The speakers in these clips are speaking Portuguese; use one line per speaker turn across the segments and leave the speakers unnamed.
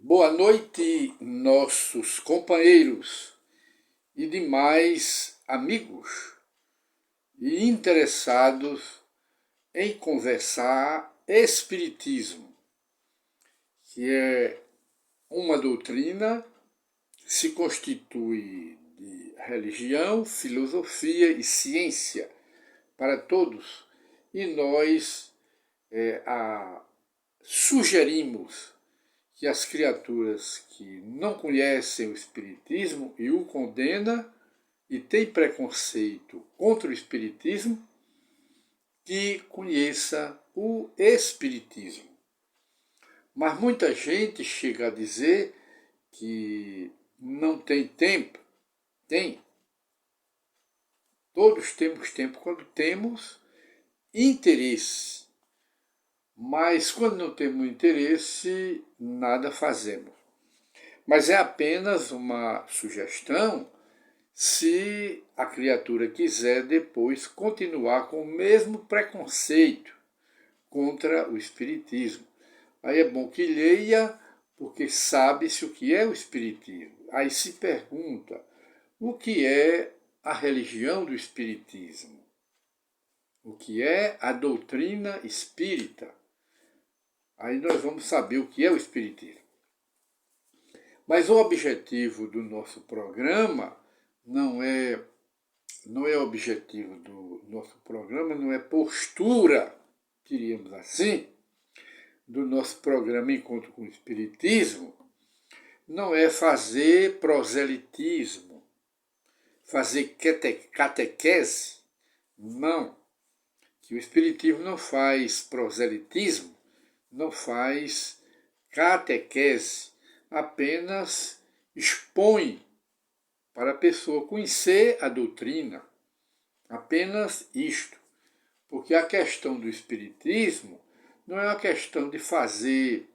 Boa noite, nossos companheiros e demais amigos e interessados em conversar Espiritismo, que é uma doutrina que se constitui de religião, filosofia e ciência para todos, e nós sugerimos que as criaturas que não conhecem o Espiritismo e o condenam e têm preconceito contra o Espiritismo, que conheça o Espiritismo. Mas muita gente chega a dizer que não tem tempo. Tem. Todos temos tempo quando temos interesse. Mas quando não temos interesse, nada fazemos. Mas é apenas uma sugestão se a criatura quiser depois continuar com o mesmo preconceito contra o Espiritismo. Aí é bom que leia, porque sabe-se o que é o Espiritismo. Aí se pergunta, o que é a religião do Espiritismo? O que é a doutrina espírita? Aí nós vamos saber o que é o Espiritismo. Mas o objetivo do nosso programa não é postura, diríamos assim, do nosso programa Encontro com o Espiritismo, não é fazer proselitismo, fazer catequese, não. Que o Espiritismo não faz proselitismo, não faz catequese, apenas expõe para a pessoa conhecer a doutrina, apenas isto. Porque a questão do Espiritismo não é uma questão de fazer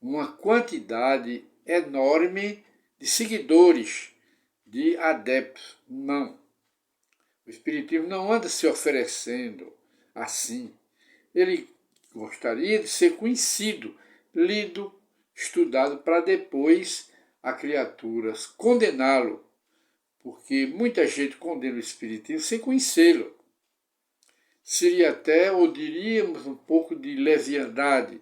uma quantidade enorme de seguidores, de adeptos, não. O Espiritismo não anda se oferecendo assim. Ele gostaria de ser conhecido, lido, estudado, para depois a criaturas condená-lo, porque muita gente condena o Espiritismo sem conhecê-lo. Seria até, ou diríamos, um pouco de leviandade,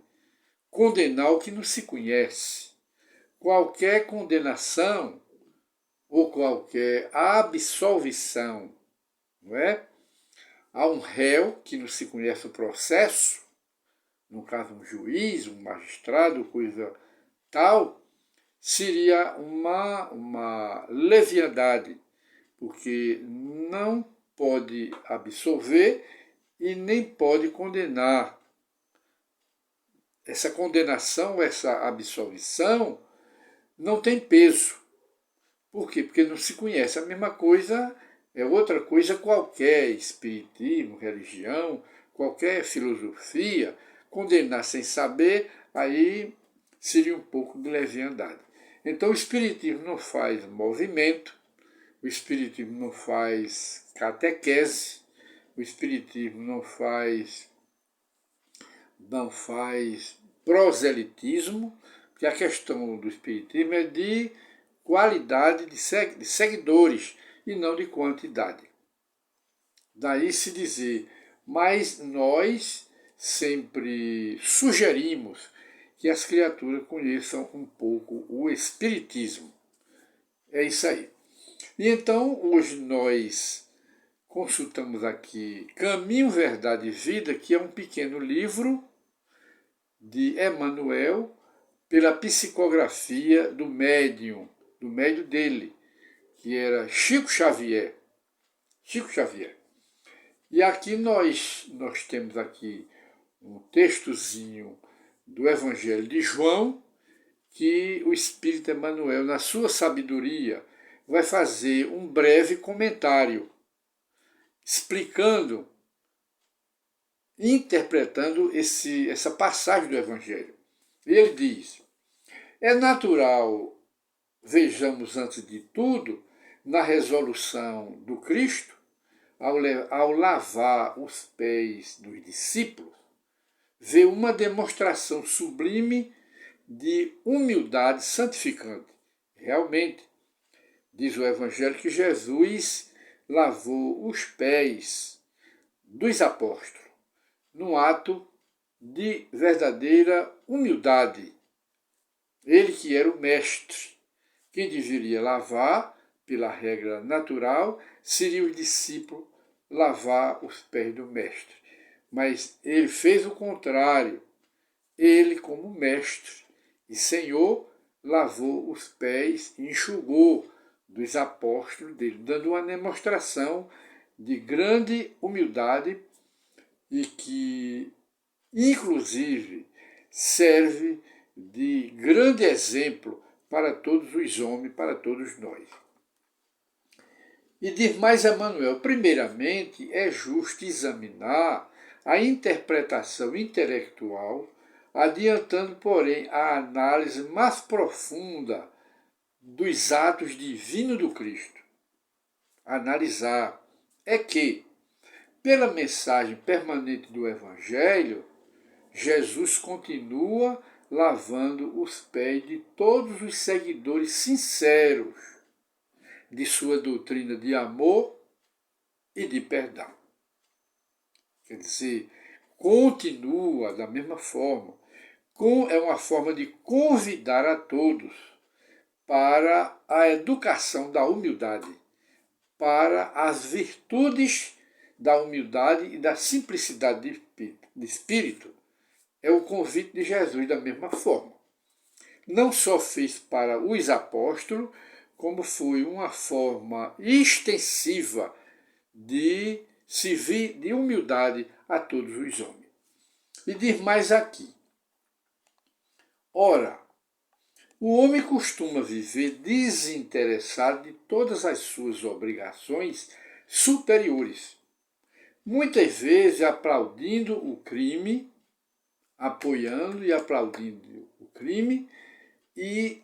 condenar o que não se conhece. Qualquer condenação ou qualquer absolvição, não é? Há um réu que não se conhece o processo, no caso um juiz, um magistrado, coisa tal, seria uma leviandade, porque não pode absolver e nem pode condenar. Essa condenação, essa absolvição, não tem peso. Por quê? Porque não se conhece. A mesma coisa é outra coisa qualquer, espiritismo, religião, qualquer filosofia, condenar sem saber, aí seria um pouco de leviandade. Então o Espiritismo não faz movimento, o Espiritismo não faz catequese, o Espiritismo não faz proselitismo, porque a questão do Espiritismo é de qualidade de seguidores e não de quantidade. Daí se dizer, mas nós sempre sugerimos que as criaturas conheçam um pouco o Espiritismo. É isso aí. E então, hoje nós consultamos aqui Caminho, Verdade e Vida, que é um pequeno livro de Emmanuel, pela psicografia do médium dele, que era Chico Xavier. Chico Xavier. E aqui nós temos aqui um textozinho do Evangelho de João, que o Espírito Emmanuel, na sua sabedoria, vai fazer um breve comentário, explicando, interpretando essa passagem do Evangelho. Ele diz, é natural, vejamos antes de tudo, na resolução do Cristo, ao lavar os pés dos discípulos, ver uma demonstração sublime de humildade santificante. Realmente, diz o Evangelho que Jesus lavou os pés dos apóstolos, num ato de verdadeira humildade. Ele que era o mestre, quem deveria lavar, pela regra natural, seria o discípulo lavar os pés do mestre. Mas ele fez o contrário. Ele, como mestre e Senhor, lavou os pés e enxugou dos apóstolos dele, dando uma demonstração de grande humildade e que, inclusive, serve de grande exemplo para todos os homens, para todos nós. E diz mais Emmanuel, primeiramente é justo examinar a interpretação intelectual, adiantando, porém, a análise mais profunda dos atos divinos do Cristo. Analisar é que, pela mensagem permanente do Evangelho, Jesus continua lavando os pés de todos os seguidores sinceros de sua doutrina de amor e de perdão. Quer dizer, continua da mesma forma. É uma forma de convidar a todos para a educação da humildade, para as virtudes da humildade e da simplicidade de espírito. É o convite de Jesus da mesma forma. Não só fez para os apóstolos, como foi uma forma extensiva de servir de humildade a todos os homens. E diz mais aqui: ora, o homem costuma viver desinteressado de todas as suas obrigações superiores, muitas vezes aplaudindo o crime, apoiando e aplaudindo o crime, e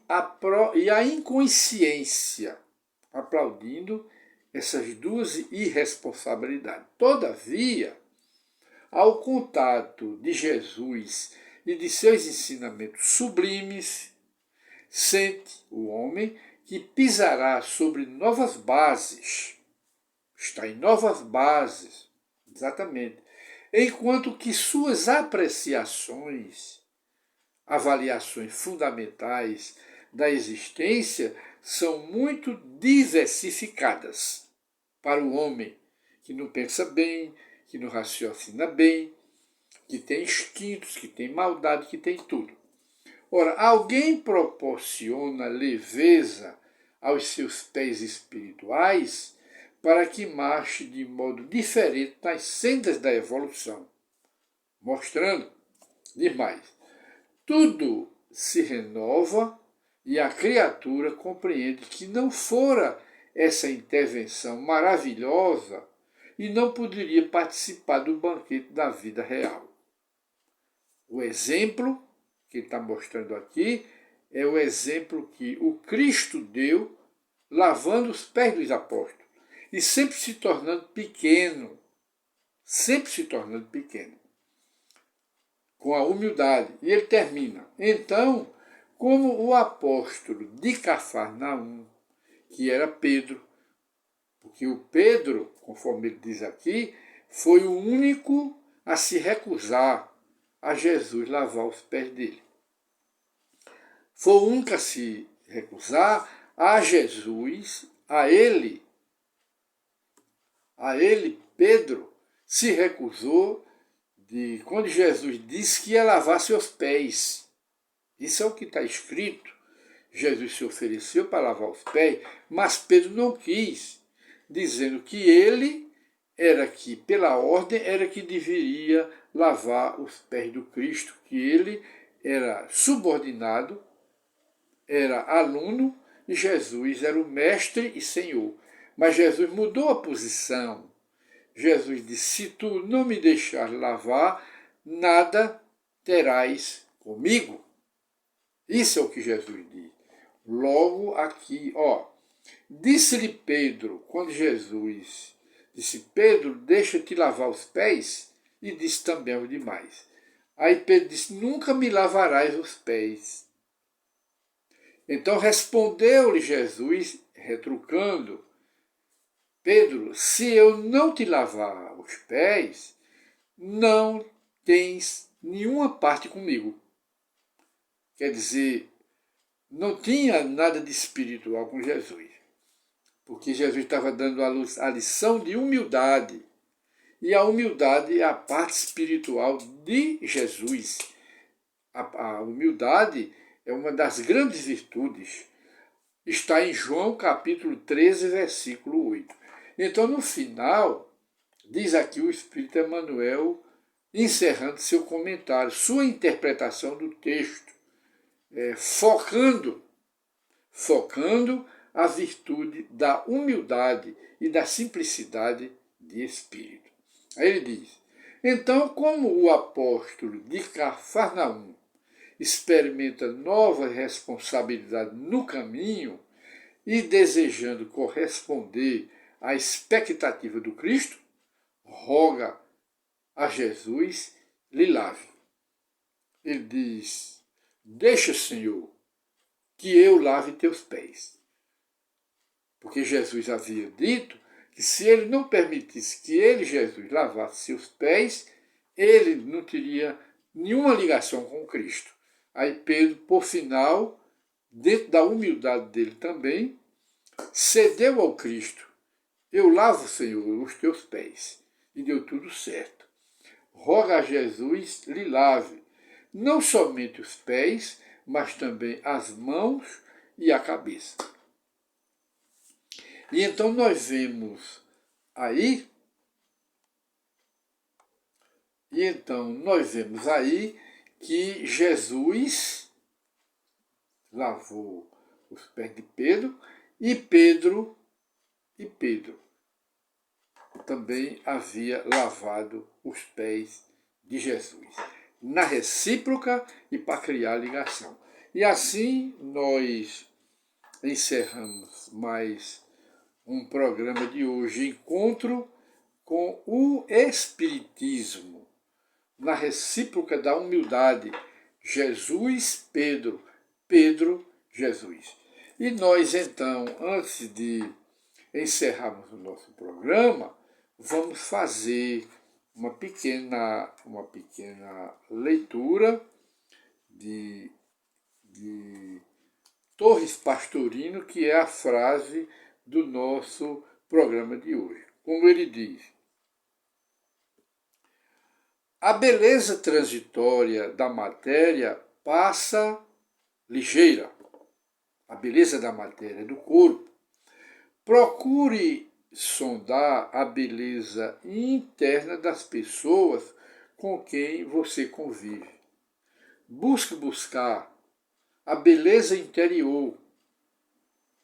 a inconsciência, aplaudindo essas duas irresponsabilidades. Todavia, ao contato de Jesus e de seus ensinamentos sublimes, sente o homem que pisará sobre novas bases, está em novas bases, exatamente, enquanto que suas apreciações, avaliações fundamentais da existência são muito diversificadas para o homem que não pensa bem, que não raciocina bem, que tem instintos, que tem maldade, que tem tudo. Ora, alguém proporciona leveza aos seus pés espirituais para que marche de modo diferente nas sendas da evolução, mostrando, demais, tudo se renova e a criatura compreende que não fora essa intervenção maravilhosa e não poderia participar do banquete da vida real. O exemplo que ele está mostrando aqui é o exemplo que o Cristo deu lavando os pés dos apóstolos e sempre se tornando pequeno, com a humildade. E ele termina: então, como o apóstolo de Cafarnaum, que era Pedro, porque o Pedro, conforme ele diz aqui, foi o único a se recusar a Jesus lavar os pés dele. Foi o único a se recusar a Jesus, a ele, Pedro, se recusou quando Jesus disse que ia lavar seus pés. Isso é o que está escrito. Jesus se ofereceu para lavar os pés, mas Pedro não quis, dizendo que ele era que, pela ordem, era que deveria lavar os pés do Cristo, que ele era subordinado, era aluno, e Jesus era o mestre e senhor. Mas Jesus mudou a posição. Jesus disse: se tu não me deixar lavar, nada terás comigo. Isso é o que Jesus diz. Logo aqui, disse-lhe Pedro, quando Jesus disse: Pedro, deixa-te lavar os pés, e disse também aos demais. Aí Pedro disse: nunca me lavarás os pés. Então respondeu-lhe Jesus, retrucando: Pedro, se eu não te lavar os pés, não tens nenhuma parte comigo. Quer dizer, não tinha nada de espiritual com Jesus, porque Jesus estava dando a lição de humildade. E a humildade é a parte espiritual de Jesus. A humildade é uma das grandes virtudes. Está em João capítulo 13, versículo 8. Então, no final, diz aqui o Espírito Emmanuel, encerrando seu comentário, sua interpretação do texto, focando a virtude da humildade e da simplicidade de espírito. Aí ele diz: então, como o apóstolo de Cafarnaum experimenta nova responsabilidade no caminho e desejando corresponder à expectativa do Cristo, roga a Jesus lhe lave. Ele diz: deixa, Senhor, que eu lave teus pés. Porque Jesus havia dito que se ele não permitisse que ele, Jesus, lavasse seus pés, ele não teria nenhuma ligação com Cristo. Aí Pedro, por final, dentro da humildade dele também, cedeu ao Cristo. Eu lavo, Senhor, os teus pés. E deu tudo certo. Roga a Jesus lhe lave, não somente os pés, mas também as mãos e a cabeça. E então nós vemos aí, que Jesus lavou os pés de Pedro e Pedro também havia lavado os pés de Jesus, na recíproca e para criar ligação. E assim nós encerramos mais um programa de hoje, Encontro com o Espiritismo, na recíproca da humildade, Jesus, Pedro, Pedro, Jesus. E nós então, antes de encerrarmos o nosso programa, vamos fazer uma pequena leitura de Torres Pastorino, que é a frase do nosso programa de hoje. Como ele diz: a beleza transitória da matéria passa ligeira. A beleza da matéria, do corpo. Procure sondar a beleza interna das pessoas com quem você convive. Busque buscar a beleza interior.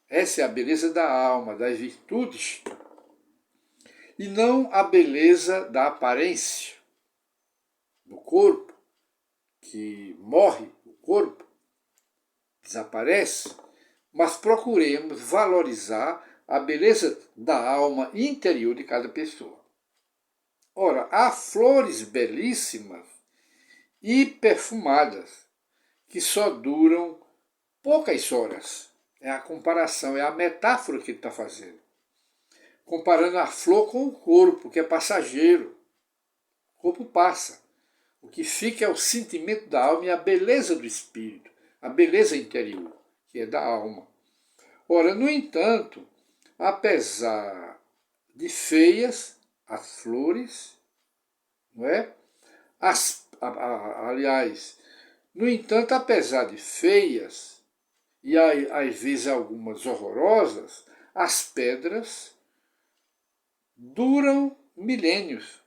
Essa é a beleza da alma, das virtudes, e não a beleza da aparência do corpo, que morre, o corpo desaparece, mas procuremos valorizar a beleza da alma interior de cada pessoa. Ora, há flores belíssimas e perfumadas que só duram poucas horas. É a comparação, é a metáfora que ele está fazendo. Comparando a flor com o corpo, que é passageiro. O corpo passa. O que fica é o sentimento da alma e a beleza do espírito, a beleza interior, que é da alma. Ora, no entanto, apesar de feias as flores, não é? Aliás, no entanto, apesar de feias, e às vezes algumas horrorosas, as pedras duram milênios,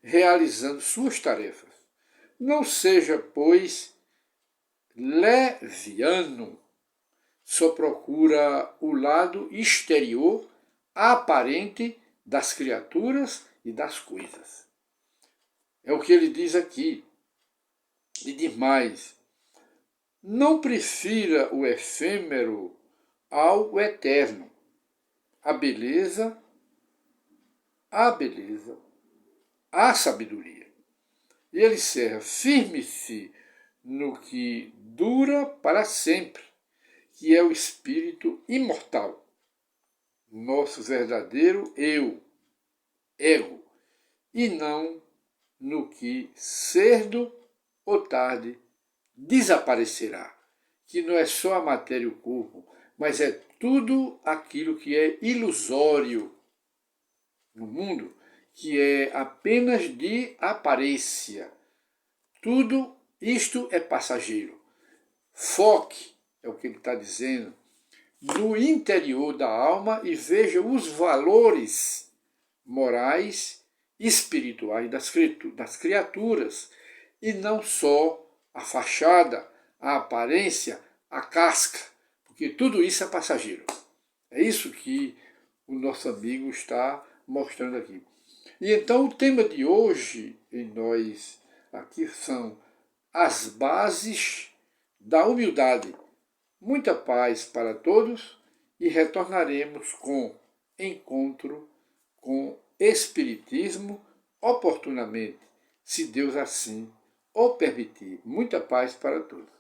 realizando suas tarefas. Não seja, pois, leviano, só procura o lado exterior, aparente das criaturas e das coisas. É o que ele diz aqui. E diz mais: não prefira o efêmero ao eterno. A beleza, a sabedoria. E ele encerra: firme-se no que dura para sempre, que é o espírito imortal, nosso verdadeiro eu, ego, e não no que cedo ou tarde desaparecerá, que não é só a matéria e o corpo, mas é tudo aquilo que é ilusório no mundo, que é apenas de aparência. Tudo isto é passageiro. Foque, é o que ele está dizendo, no interior da alma e veja os valores morais e espirituais das criaturas, e não só a fachada, a aparência, a casca, porque tudo isso é passageiro. É isso que o nosso amigo está mostrando aqui. E então o tema de hoje em nós aqui são as bases da humildade. Muita paz para todos e retornaremos com encontro com Espiritismo oportunamente, se Deus assim o permitir. Muita paz para todos.